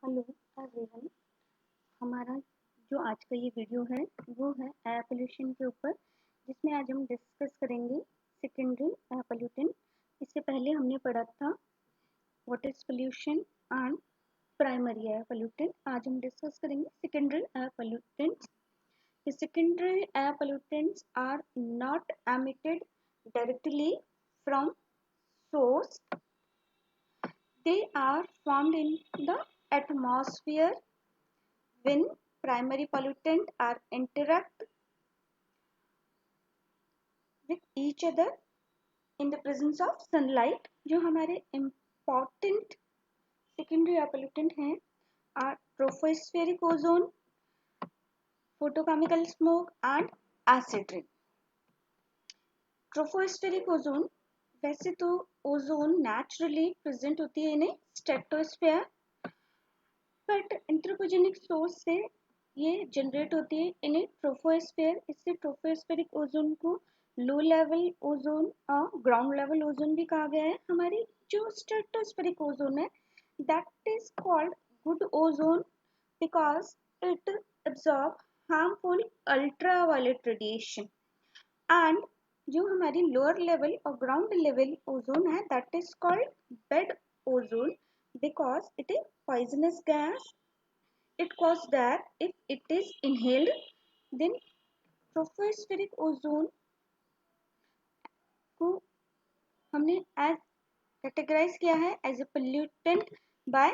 Hello everyone. हमारा जो आज का ये वीडियो है वो है एयर पोल्यूशन के ऊपर, जिसमें आज हम डिस्कस करेंगे सेकेंडरी एयर पोल्यूटेंट। इससे पहले हमने पढ़ा था what is pollution and primary air pollutant. आज हम डिस्कस करेंगे secondary air pollutants. The secondary air pollutants are not emitted directly from source. They are formed in the atmosphere when primary pollutants are interact with each other in the presence of sunlight. जो हमारे important secondary air pollutant हैं are tropospheric ozone, photochemical smoke and acid rain. Tropospheric ozone वैसे तो ozone naturally present होती है इन stratosphere, but anthropogenic source से ये generate होती है इन ट्रोपोस्फेयर। इससे ट्रोपोस्फेरिक ओजोन को लो लेवल ओजोन और ग्राउंड लेवल ओजोन भी कहा गया है। हमारी जो स्ट्रेटोस्फेरिक ओजोन है that is called good ozone because it absorb harmful ultraviolet radiation. And जो हमारी लोअर लेवल और ग्राउंड लेवल ओजोन है that is called bed ozone because it is poisonous gas. It causes that if it is inhaled, then tropospheric ozone को हमने as categorize किया है as a pollutant by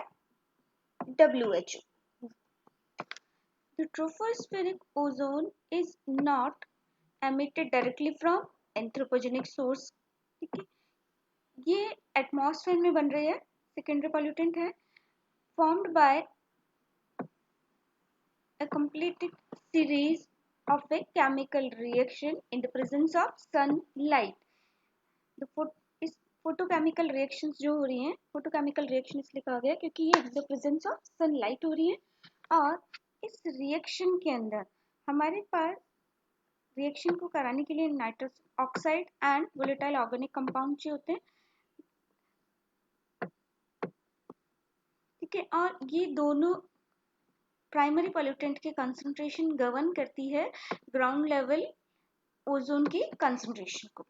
WHO. The tropospheric ozone is not emitted directly from anthropogenic source. ठीक है, ये atmosphere में बन रही है, सेकेंडरी पॉल्यूटेंट है, formed by a completed series of a chemical reaction in the presence of sunlight. The photochemical reactions जो हो रही हैं, photochemical reaction इसलिए कहा गया क्योंकि ये in the presence of sunlight हो रही है। और इस रिएक्शन के अंदर हमारे पास रिएक्शन को कराने के लिए nitrous oxide and volatile organic compound जो होते हैं, ठीक है। और ये दोनों प्राइमरी पॉल्यूटेंट के कंसंट्रेशन गवर्न करती है ग्राउंड लेवल ओजोन की कंसंट्रेशन को।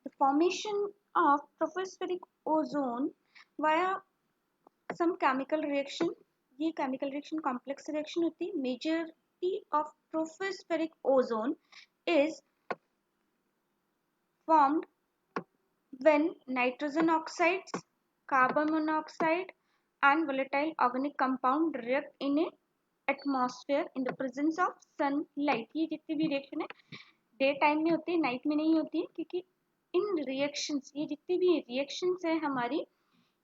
The formation of tropospheric ozone via some chemical reaction, ये केमिकल रिएक्शन कॉम्प्लेक्स रिएक्शन होती है। Majority of tropospheric ozone is formed when nitrogen oxides, carbon monoxide and volatile organic compound react in a atmosphere in the presence of sunlight. ये जितनी भी reaction है day time में होती है, night में नहीं होती है, क्योंकि इन रिएक्शंस, ये जितनी भी रिएक्शंस है हमारी,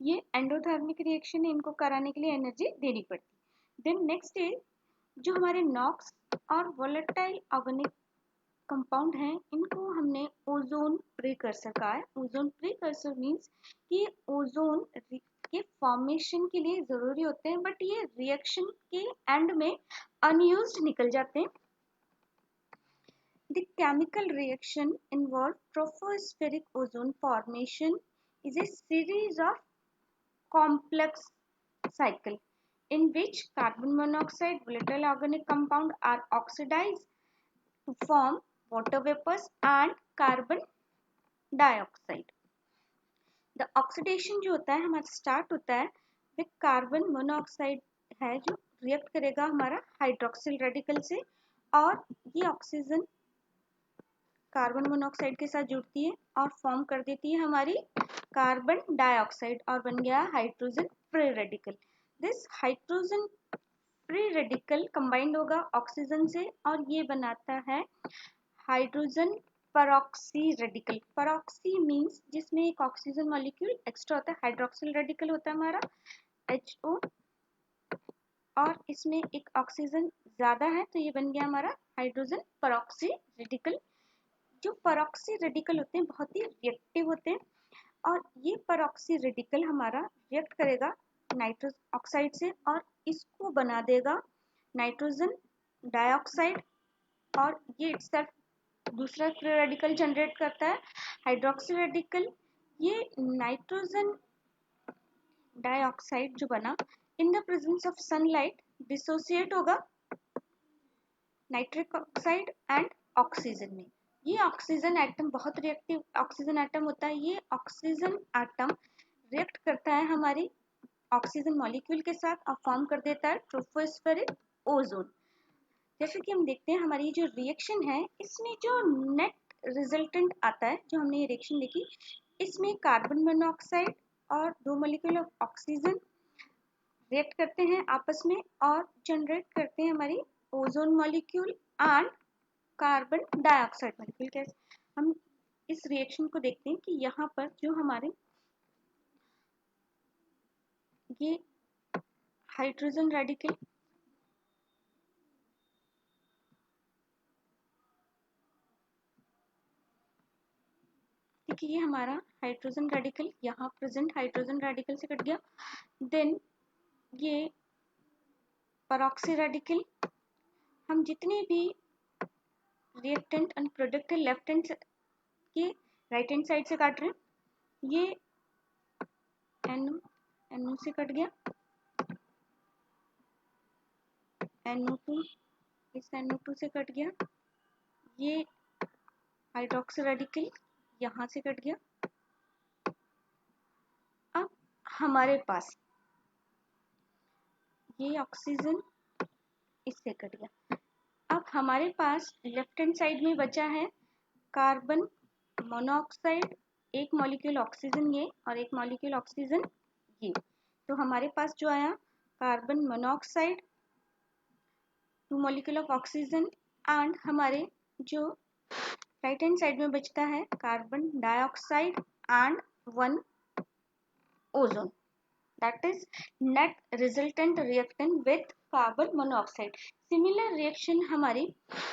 ये एंडोथर्मिक रिएक्शन है, इनको कराने के लिए एनर्जी देनी पड़ती है। देन नेक्स्ट इज जो हमारे नॉक्स और वोलेटाइल ऑर्गेनिक कंपाउंड हैं, इनको हमने ओजोन प्रीकर्सर कहा है। ओजोन प्रीकर्सर मीन्स कि ओजोन के फॉर्मेशन के लिए जरूरी होते हैं, बट ये रिएक्शन के एंड में अनयूज्ड निकल जाते हैं। The chemical reaction involve tropospheric ozone formation is a series of complex cycle in which carbon monoxide, volatile organic compound are oxidized to form water vapors and carbon dioxide. The oxidation जो होता है हमारा start होता है with carbon monoxide है जो react करेगा हमारा हाइड्रोक्सिल रेडिकल से, और ये ऑक्सीजन कार्बन मोनोऑक्साइड के साथ जुड़ती है और फॉर्म कर देती है हमारी कार्बन डाइऑक्साइड और बन गया hydrogen free radical. This hydrogen free radical combined होगा ऑक्सीजन से और ये बनाता है हाइड्रोजन परऑक्सी रेडिकल। परऑक्सी मींस जिसमें एक ऑक्सीजन मॉलिक्यूल एक्स्ट्रा होता है, हाइड्रोक्सिल रेडिकल होता है हमारा HO और इसमें एक ऑक्सीजन ज्यादा है तो ये बन गया हमारा हाइड्रोजन परऑक्सी रेडिकल। जो परऑक्सी रेडिकल होते हैं बहुत ही रिएक्टिव होते हैं और ये परऑक्सी रेडिकल हमारा रिएक्ट करेगा नाइट्रस ऑक्साइड से और इसको बना देगा नाइट्रोजन डाइऑक्साइड, और ये इटसेल्फ दूसरा फ्री रेडिकल जनरेट करता है हाइड्रोक्सी रेडिकल। ये नाइट्रोजन डाइऑक्साइड जो बना in the presence of sunlight dissociate होगा नाइट्रिक ऑक्साइड एंड ऑक्सीजन में। ये ऑक्सीजन एटम बहुत रिएक्टिव ऑक्सीजन एटम होता है। ये ऑक्सीजन एटम रिएक्ट करता है हमारी ऑक्सीजन मॉलिक्यूल के साथ और फॉर्म कर देता है ट्रोपोस्फेरिक ओजोन। जैसे कि हम देखते हैं हमारी जो रिएक्शन है इसमें जो नेट रिजल्टेंट आता है, जो हमने ये रिएक्शन देखी, इसमें कार्बन मोनोऑक्साइड और 2 मॉलिक्यूल ऑफ ऑक्सीजन रिएक्ट करते हैं आपस में और जनरेट करते हैं हमारी ozone molecule and carbon dioxide molecule. कैसे हम इस रिएक्शन को देखते हैं कि यहाँ पर जो हमारे ये हाइड्रोजन रेडिकल देखिए, ये हमारा हाइड्रोजन रेडिकल यहाँ प्रेजेंट हाइड्रोजन रेडिकल से कट गया। देन ये परऑक्सी रेडिकल, हम जितने भी रिएक्टेंट एंड प्रोडक्ट है लेफ्ट हैंड के राइट हैंड साइड से काट रहे हैं। ये NO से कट गया, NO2 इस NO2 से कट गया, ये हाइड्रोक्सी रेडिकल यहाँ से कट गया। अब हमारे पास ये ऑक्सीजन इससे कट गया। अब हमारे पास लेफ्ट हैंड साइड में बचा है कार्बन मोनोऑक्साइड, एक मॉलिक्यूल ऑक्सीजन ये और एक मॉलिक्यूल ऑक्सीजन ये। तो हमारे पास जो आया carbon monoxide, 2 molecule of oxygen and हमारे जो राइट हैंड साइड में बचता है carbon dioxide and 1 ozone, that is net resultant reactant with carbon monoxide। Similar reaction हमारी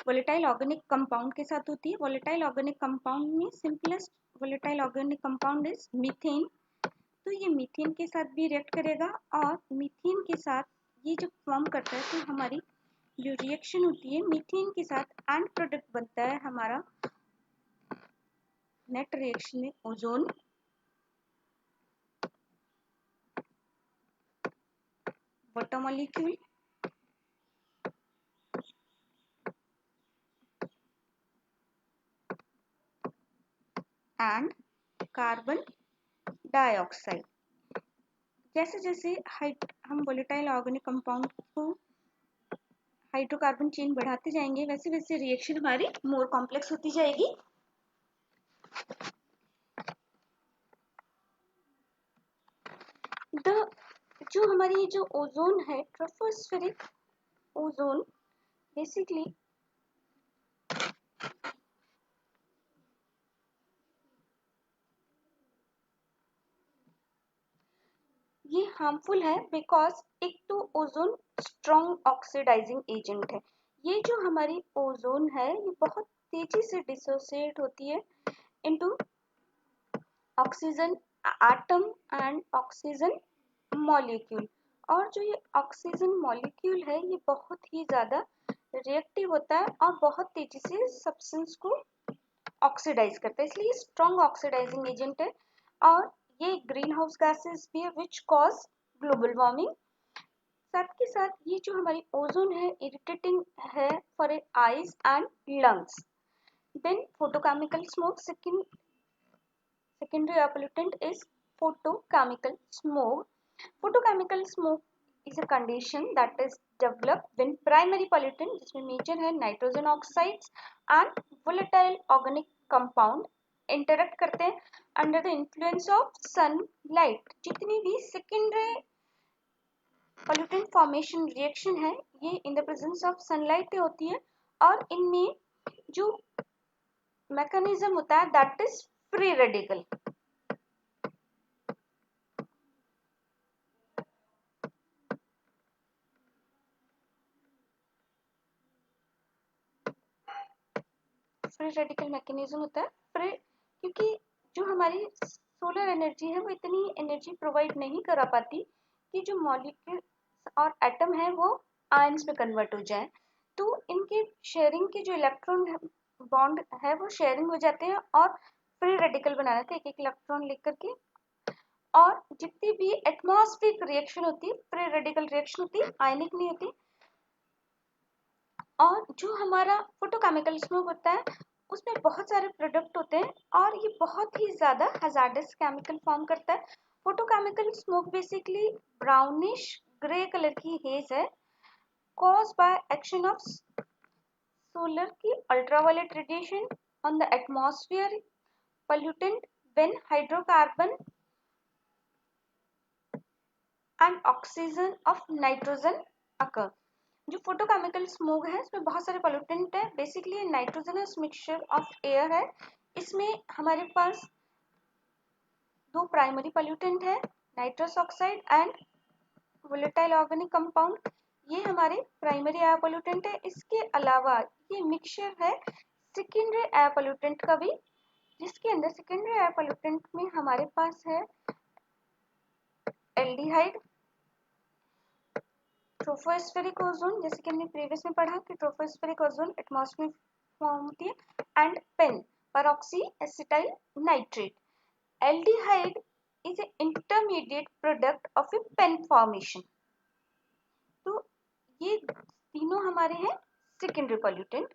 वोलेटाइल ऑर्गेनिक कंपाउंड के साथ होती है। वोलेटाइल ऑर्गेनिक कंपाउंड में simplest volatile organic compound is methane. तो ये मीथेन के साथ भी रिएक्ट करेगा और मीथेन के साथ ये जब फॉर्म करता है तो हमारी जो रिएक्शन होती है मीथेन के साथ एंड प्रोडक्ट बनता है हमारा नेट रिएक्शन में ozone, water molecule and carbon dioxide. जैसे जैसे हम वोलेटाइल ऑर्गेनिक कंपाउंड को हाइड्रोकार्बन चेन बढ़ाते जाएंगे वैसे वैसे रिएक्शन हमारी मोर कॉम्प्लेक्स होती जाएगी। जो हमारी जो ओजोन है ट्रोपोस्फेरिक ओजोन, बेसिकली ये हार्मफुल है बिकॉज एक तो ओजोन स्ट्रॉन्ग ऑक्सीडाइजिंग एजेंट है। ये जो हमारी ओजोन है ये बहुत तेजी से डिसोसिएट होती है into oxygen atom and oxygen molecule. और जो ये ऑक्सीजन मॉलिक्यूल है ये बहुत ही ज्यादा रिएक्टिव होता है और बहुत तेजी से सब्सटेंस को ऑक्सीडाइज करता है, इसलिए स्ट्रॉन्ग ऑक्सीडाइजिंग एजेंट है। और ये ग्रीन हाउस गैसेस भी है विच कॉज ग्लोबल वार्मिंग। साथ के साथ ये जो हमारी ओजोन है इरिटेटिंग है for eyes and lungs. Then photochemical smoke, secondary air pollutant is photochemical smoke. Photochemical smoke is a condition that is developed when primary pollutant जिसमें मेजर है nitrogen oxides and volatile organic compound interact करते हैं under the influence of sunlight. जितनी भी secondary pollutant formation reaction है ये in the presence of sunlight होती है और इनमें जो मैकेनिज्म होता है that is free radical. Free radical mechanism होता है फ्री, क्योंकि जो हमारी सोलर एनर्जी है वो इतनी एनर्जी प्रोवाइड नहीं करा पाती कि जो मॉलिक्यूल और एटम है वो आयंस में कन्वर्ट हो जाए। तो इनके शेयरिंग के जो इलेक्ट्रॉन बॉन्ड है वो शेयरिंग हो जाते हैं और फ्री रेडिकल बनाने थे एक एक इलेक्ट्रॉन लेकर के और जितनी भी एटमॉस्फेरिक रिएक्शन होती है, फ्री रेडिकल रिएक्शन होती है, आयनिक नहीं होती। और जो हमारा फोटोकेमिकल स्मोक होता है उसमें बहुत सारे प्रोडक्ट होते हैं और ये बहुत ही ज्यादा हैजार्डस केमिकल फॉर्म करता है। Photochemical smoke basically brownish grey colour की हेज है, caused by action of solar की ultraviolet radiation on the atmosphere pollutant when hydrocarbon and oxygen of nitrogen occur। जो फोटोकेमिकल स्मोक है इसमें बहुत सारे पोल्यूटेंट है, basically nitrogenous mixture of air है। इसमें हमारे पास दो प्राइमरी पोल्यूटेंट है, nitrous oxide and volatile organic compound. ये हमारे प्राइमरी एयर पोल्यूटेंट है। इसके अलावा ये मिक्सचर है सेकेंडरी एयर पोल्यूटेंट का भी, जिसके अंदर सेकेंडरी एयर पोल्यूटेंट में हमारे पास है एल्डिहाइड, ट्रोपोस्फेरिक ओजोन, जैसे कि हमने प्रीवियस में पढ़ा कि ट्रोपोस्फेरिक ओजोन एटमॉस्फेयर में फॉर्म होती है, and PAN peroxy acetyl nitrate. Aldehyde is an intermediate product of a pen formation। तो ये तीनों हमारे हैं सेकेंडरी पोल्यूटेंट।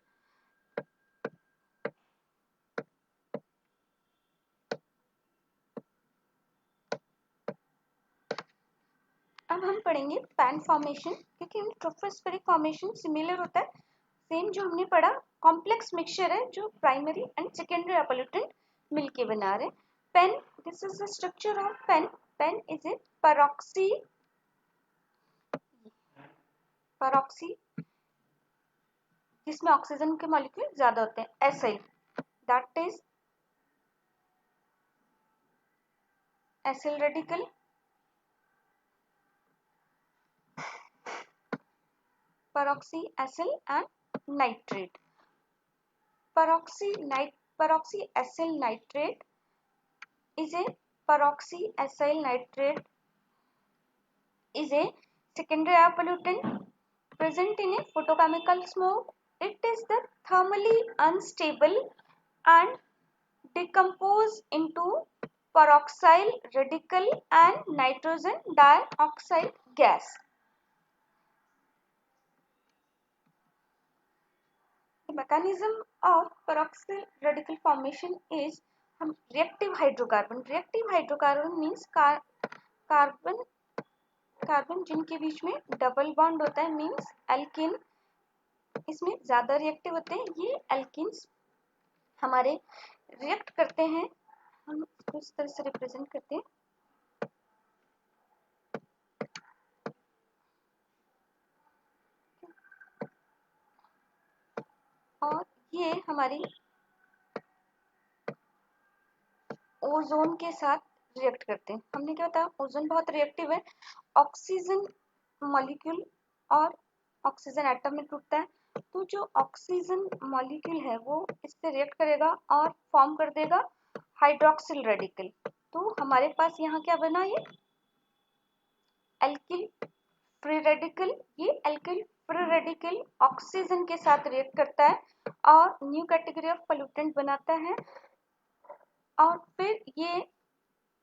अब हम पढ़ेंगे पेन फॉर्मेशन, क्योंकि ट्रोपोस्फेरिक फॉर्मेशन सिमिलर होता है, सेम जो हमने पढ़ा कॉम्प्लेक्स मिक्सचर है जो प्राइमरी एंड सेकेंडरी पोल्यूटेंट मिलके बना रहे। PAN, this is the structure of PAN. PAN is a peroxy जिसमें ऑक्सीजन के मॉलिक्यूल ज्यादा होते हैं, acyl, that is acyl radical, peroxy acyl and nitrate। peroxy acyl nitrate is a peroxy acyl nitrate is a secondary air pollutant present in a photochemical smoke। It is the thermally unstable and decompose into peroxyl radical and nitrogen dioxide gas। The mechanism of peroxyl radical formation is reactive hydrocarbon। reactive hydrocarbon means carbon जिनके बीच में double bond होता है, means alkene, इसमें ज्यादा reactive होते हैं। ये alkenes हमारे रिएक्ट करते हैं, हम इसको इस तरह से रिप्रेजेंट करते हैं। और ये हमारी ओजोन के साथ रिएक्ट करते हैं। हमने क्या बताया, ओजोन बहुत रिएक्टिव है। ऑक्सीजन मॉलिक्यूल और ऑक्सीजन एटम में टूटता है, तो जो ऑक्सीजन मॉलिक्यूल है वो इससे रिएक्ट करेगा और फॉर्म कर देगा हाइड्रोक्सिल रेडिकल। तो हमारे पास यहाँ क्या बना, ये एल्किल फ्री रेडिकल। ये एल्किल फ्री रेडिकल ऑक्सीजन के साथ रिएक्ट करता है और न्यू कैटेगरी ऑफ पोल्यूटेंट बनाता है, और फिर ये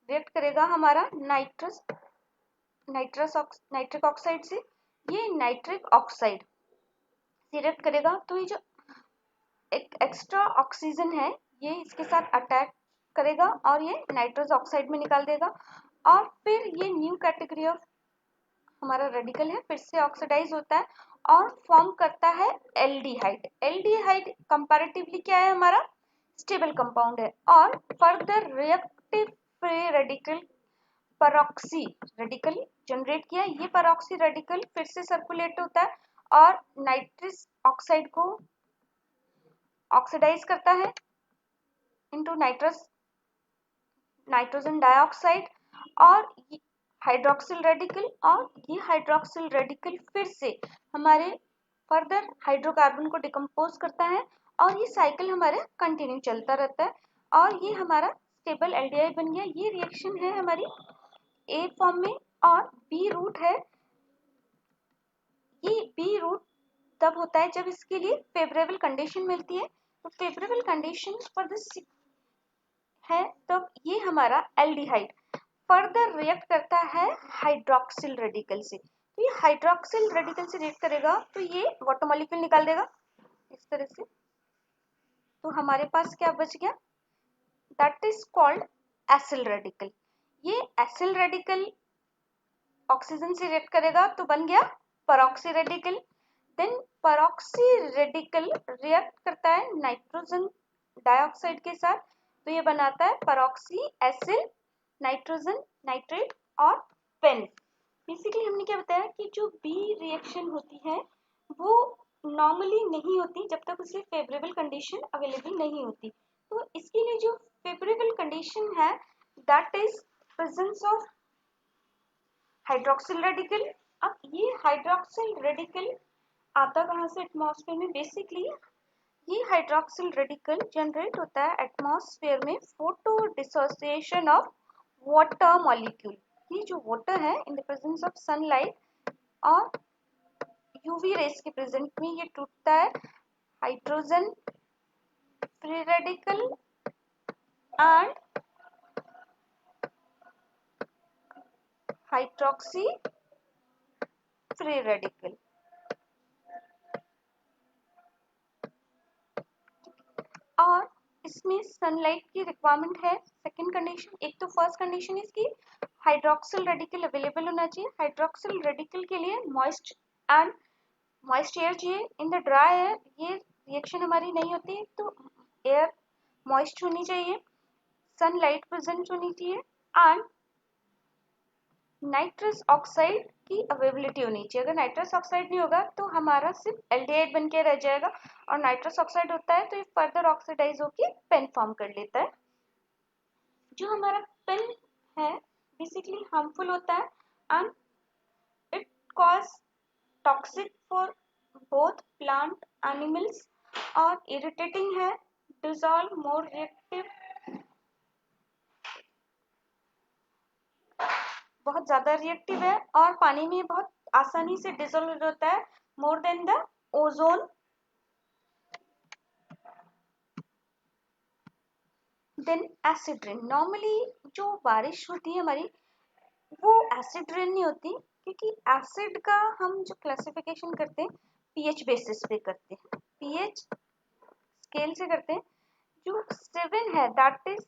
रिएक्ट करेगा हमारा नाइट्रिक ऑक्साइड से। ये नाइट्रिक ऑक्साइड से रिएक्ट करेगा, तो ये जो एक एक्स्ट्रा ऑक्सीजन है ये इसके साथ अटैक करेगा और ये नाइट्रस ऑक्साइड में निकाल देगा, और फिर ये न्यू कैटेगरी ऑफ हमारा रेडिकल है फिर से ऑक्सीडाइज होता है और फॉर्म करता है एल्डिहाइड। एल्डिहाइड कंपैरेटिवली क्या है, हमारा स्टेबल कंपाउंड है। और further reactive free radical परऑक्सी radical generate किया। ये परऑक्सी रेडिकल फिर से सर्कुलेट होता है और नाइट्रस ऑक्साइड को ऑक्सीडाइज करता है इनटू नाइट्रोजन डाइऑक्साइड और हाइड्रोक्सिल रेडिकल, और ये हाइड्रोक्सिल रेडिकल फिर से हमारे फर्दर हाइड्रोकार्बन को डिकम्पोज करता है और ये साइकिल हमारे कंटिन्यू चलता रहता है और ये हमारा स्टेबल एल्डिहाइड बन गया। ये रिएक्शन है हमारी ए फॉर्म में, और बी रूट है। ये बी रूट तब होता है जब इसके लिए फेवरेबल कंडीशन मिलती है। तो फेवरेबल कंडीशन फॉर दिस है, तब ये हमारा एल्डिहाइड फर्दर रिएक्ट करता है हाइड्रोक्सिल रेडिकल से। तो ये हाइड्रोक्सिल रेडिकल से रिएक्ट करेगा तो ये वाटर मॉलिक्यूल निकाल देगा इस तरह से। तो हमारे पास क्या बच गया, that is called acyl radical. ये एसिल रेडिकल ऑक्सीजन से रिएक्ट करेगा तो बन गया peroxy radical. Then peroxy radical react करता है नाइट्रोजन डाइऑक्साइड के साथ, तो ये बनाता है परऑक्सी एसिल नाइट्रोजन नाइट्रेट और पेन। बेसिकली हमने क्या बताया कि जो बी रिएक्शन होती है वो नॉर्मली नहीं होती जब तक उसे फेवरेबल कंडीशन अवेलेबल नहीं होती। तो इसके लिए जो फेवरेबल कंडीशन है that is presence of hydroxyl radical. अब ये हाइड्रोक्सिल रेडिकल आता कहाँ से एटमॉस्फेयर में, बेसिकली ये हाइड्रोक्सिल रेडिकल जनरेट होता है एटमॉस्फेयर में photo dissociation of water molecule. ये जो वाटर है in the presence of sunlight और यूवी रेस के प्रेजेंट में ये टूटता है hydrogen free radical and hydroxy free radical. और इसमें सनलाइट की रिक्वायरमेंट है। सेकंड कंडीशन, एक तो फर्स्ट कंडीशन इसकी हाइड्रोक्सिल रेडिकल अवेलेबल होना चाहिए। हाइड्रोक्सिल रेडिकल के लिए मॉइस्ट एयर चाहिए। इन द ड्राई एयर ये रिएक्शन हमारी नहीं होती, तो एयर मॉइस्ट होनी चाहिए, सनलाइट प्रेजेंट होनी चाहिए एंड नाइट्रस ऑक्साइड की अवेलेबिलिटी होनी चाहिए। अगर नाइट्रस ऑक्साइड नहीं होगा तो हमारा सिर्फ एल्डिहाइड बन के रह जाएगा, और नाइट्रस ऑक्साइड होता है तो ये फर्दर ऑक्सीडाइज होकर पेन फॉर्म कर लेता है। जो हमारा पेन है बेसिकली हार्मफुल होता है and it cause toxic for both plant animals और इरिटेटिंग है, डिजॉल्व मोर रिएक्टिव, बहुत ज्यादा रिएक्टिव है और पानी में बहुत आसानी से डिसॉल्व होता है more than the ozone. Then acid rain, normally जो बारिश होती है हमारी वो एसिड रेन नहीं होती, क्योंकि एसिड का हम जो क्लासिफिकेशन करते हैं पीएच बेसिस पे करते हैं, पीएच स्केल से करते हैं। जो 7 है दैट इज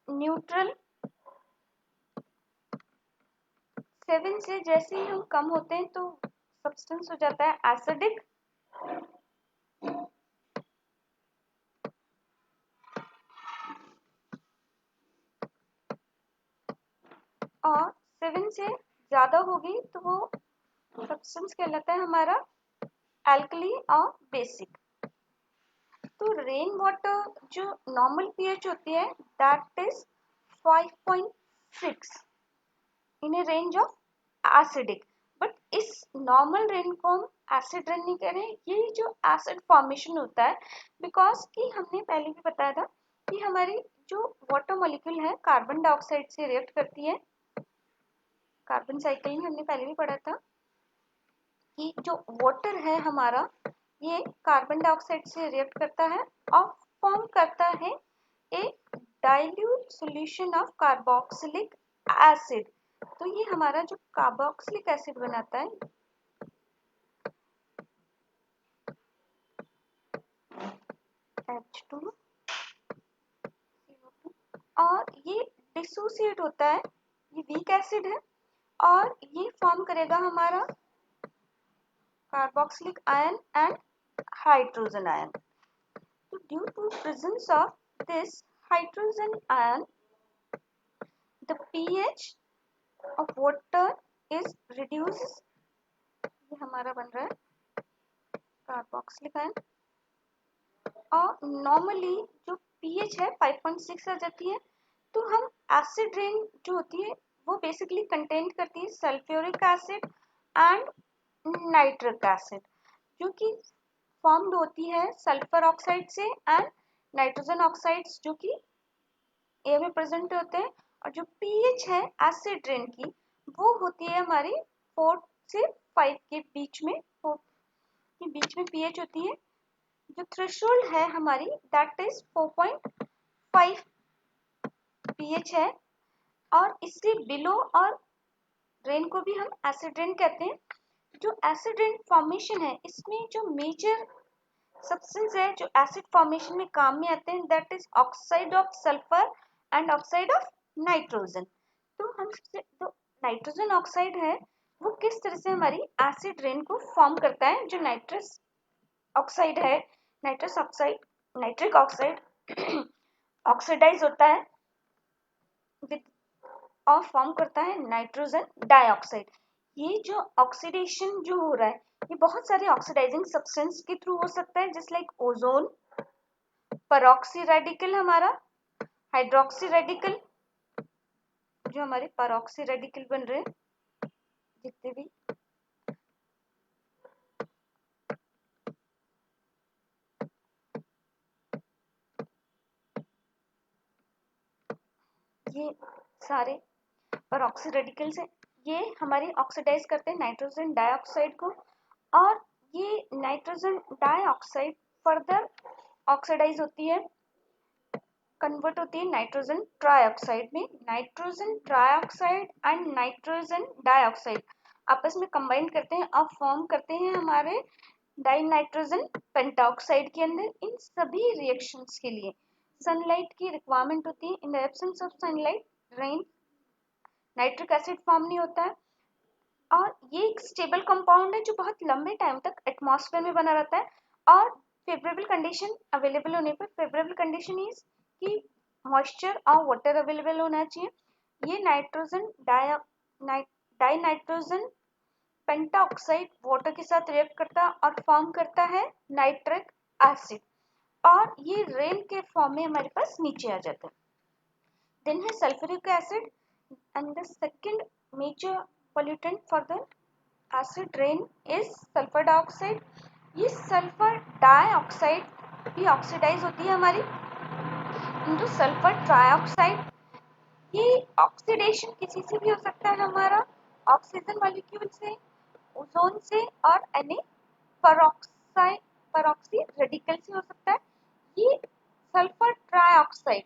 न्यूट्रल। 7 से जैसे ही हम कम होते हैं तो सब्सटेंस हो जाता है एसिडिक। और 7 से ज्यादा होगी तो वो सब्सटेंस कहलाता है हमारा एल्कली और बेसिक। तो रेन वाटर जो नॉर्मल पीएच होती है that is 5.6 in A range of acidic. But इस नॉर्मल रेन को हम एसिड रेन नहीं कह रहे, ये जो एसिड फॉर्मेशन होता है बिकॉज कि हमने पहले भी बताया था कि हमारी जो वाटर मॉलिक्यूल है कार्बन डाइऑक्साइड से रिएक्ट करती है। कार्बन साइकिल में हमने पहले भी पढ़ा था कि जो वाटर है हमारा ये कार्बन डाइऑक्साइड से रिएक्ट करता है और फॉर्म करता है एक dilute solution of carboxylic acid. तो ये हमारा जो कार्बोक्सिलिक एसिड बनाता है H2 और ये डिसोसिएट होता है, ये वीक एसिड है और ये फॉर्म करेगा हमारा carboxylic ion and hydrogen ion. So due to presence of this hydrogen ion, the pH of water is reduced। ये हमारा बन रहा है कार्बोक्सिलिक आयन और नॉर्मली जो pH है 5.6 आ जाती है। तो हम एसिड रेन जो होती है वो बेसिकली कंटेन करती है sulphuric acid and nitric acid, जो कि फॉर्म्ड होती है सल्फर ऑक्साइड से एंड नाइट्रोजन ऑक्साइड्स जो कि एयर में प्रेजेंट होते हैं। और जो पीएच है एसिड रेन की वो होती है हमारी 4 से 5 के बीच में, 4 के बीच में पीएच होती है। जो थ्रेशोल्ड है हमारी दैट इज 4.5 पीएच है और इससे बिलो और रेन को भी हम एसिड रेन कहते हैं। जो एसिड रेन फॉर्मेशन है, इसमें जो मेजर सब्सटेंस है जो एसिड फॉर्मेशन में काम में आते हैं, that is oxide of sulphur and oxide of nitrogen. तो हम जो नाइट्रोजन ऑक्साइड है वो किस तरह से हमारी एसिड रेन को फॉर्म करता है। जो नाइट्रस ऑक्साइड है, nitrous oxide, nitric oxide oxidize होता है विद और फॉर्म करता है नाइट्रोजन डाइऑक्साइड। ये जो ऑक्सीडेशन जो हो रहा है, ये बहुत सारे ऑक्सीडाइजिंग सब्सटेंस के थ्रू हो सकता है, जस्ट लाइक ओजोन, परऑक्सी रेडिकल, हमारा हाइड्रोक्सी रेडिकल, जो हमारे परऑक्सी रेडिकल बन रहे हैं जितने भी, ये सारे परऑक्सी रेडिकल्स हैं। ये हमारे ऑक्सीडाइज करते हैं नाइट्रोजन डाइऑक्साइड को, और ये नाइट्रोजन डाइऑक्साइड फर्दर ऑक्सीडाइज होती है, कन्वर्ट होती है नाइट्रोजन ट्राइऑक्साइड में। Nitrogen trioxide and nitrogen dioxide आपस में कंबाइन करते हैं और फॉर्म करते हैं हमारे डाइनाइट्रोजन पेंटाऑक्साइड के अंदर। इन सभी रिएक्शंस के लिए सनलाइट की रिक्वायरमेंट होती है। In the absence of sunlight rain nitric acid form नहीं होता है, और ये एक स्टेबल कंपाउंड है जो बहुत लंबे टाइम तक एटमॉस्फेयर में बना रहता है। और फेवरेबल कंडीशन अवेलेबल होने पर, फेवरेबल कंडीशन इज कि मॉइस्चर और वाटर अवेलेबल होना चाहिए। ये नाइट्रोजन डाइनाइट्रोजन पेंटाऑक्साइड वाटर के साथ रिएक्ट करता है और फॉर्म करता है नाइट्रिक एसिड, और ये रेन के फॉर्म में हमारे पास नीचे आ जाता है। देन है sulphuric acid, and the second major pollutant for the acid rain is sulfur dioxide. ये सल्फर डाइऑक्साइड भी ऑक्सीडाइज होती है हमारी into सल्फर ट्राइऑक्साइड। ये ऑक्सीडेशन किसी से भी हो सकता है, हमारा ऑक्सीजन मॉलिक्यूल से, ओजोन से, और परऑक्सी रेडिकल से हो सकता है। ये सल्फर ट्राइऑक्साइड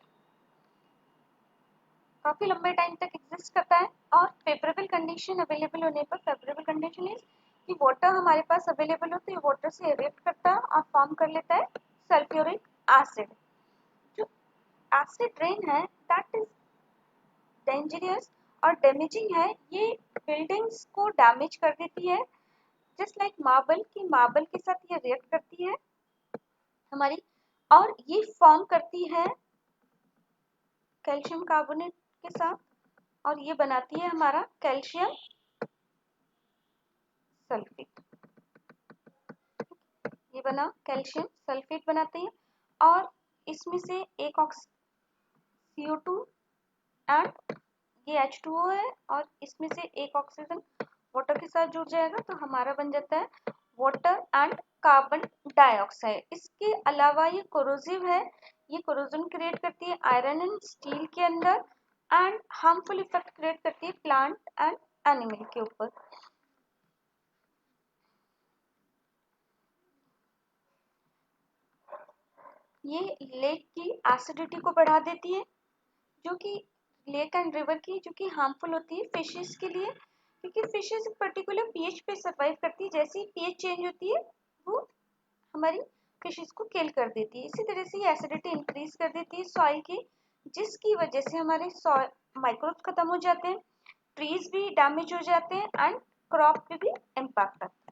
काफी लंबे टाइम तक एग्जिस्ट करता है, और फेवरेबल कंडीशन अवेलेबल होने पर, फेवरेबल कंडीशन इज कि वाटर हमारे पास अवेलेबल हो तो ये वाटर से रिएक्ट करता है और फॉर्म कर लेता है सल्फ्यूरिक एसिड। जो एसिड रेन है दैट इज डेंजरस और डैमेजिंग है। ये बिल्डिंग्स को डैमेज कर देती है, जस्ट लाइक मार्बल की, मार्बल के साथ ये रिएक्ट करती है हमारी, और ये फॉर्म करती है कैल्शियम कार्बोनेट के साथ, और ये बनाती है हमारा कैल्शियम सल्फेट। ये बना कैल्शियम सल्फेट बनाते हैं, और इसमें से एक CO2 एंड ये H2O है, और इसमें से एक ऑक्सीजन वाटर के साथ जुड़ जाएगा तो हमारा बन जाता है वाटर एंड कार्बन डाइऑक्साइड। इसके अलावा ये कोरोसिव है, ये कोरोजन क्रिएट करती है आयरन एंड स्टील के अंदर, एंड हार्मफुल इफेक्ट क्रिएट करती है प्लांट एंड एनिमल के ऊपर। ये लेक की एसिडिटी को बढ़ा देती है, जो कि लेक एंड रिवर की जो कि हार्मफुल होती है फिशेस के लिए, क्योंकि फिशेस एक पर्टिकुलर पीएच पे सर्वाइव करती है। जैसे ही पीएच चेंज होती है वो हमारी फिशेस को किल कर देती है। इसी तरह से ये एसिडिटी इंक्रीज कर देती है सॉइल की, जिसकी वजह से हमारे सॉइल माइक्रोब्स खत्म हो जाते हैं, ट्रीज भी डैमेज हो जाते हैं, एंड क्रॉप पे भी इम्पैक्ट आता है।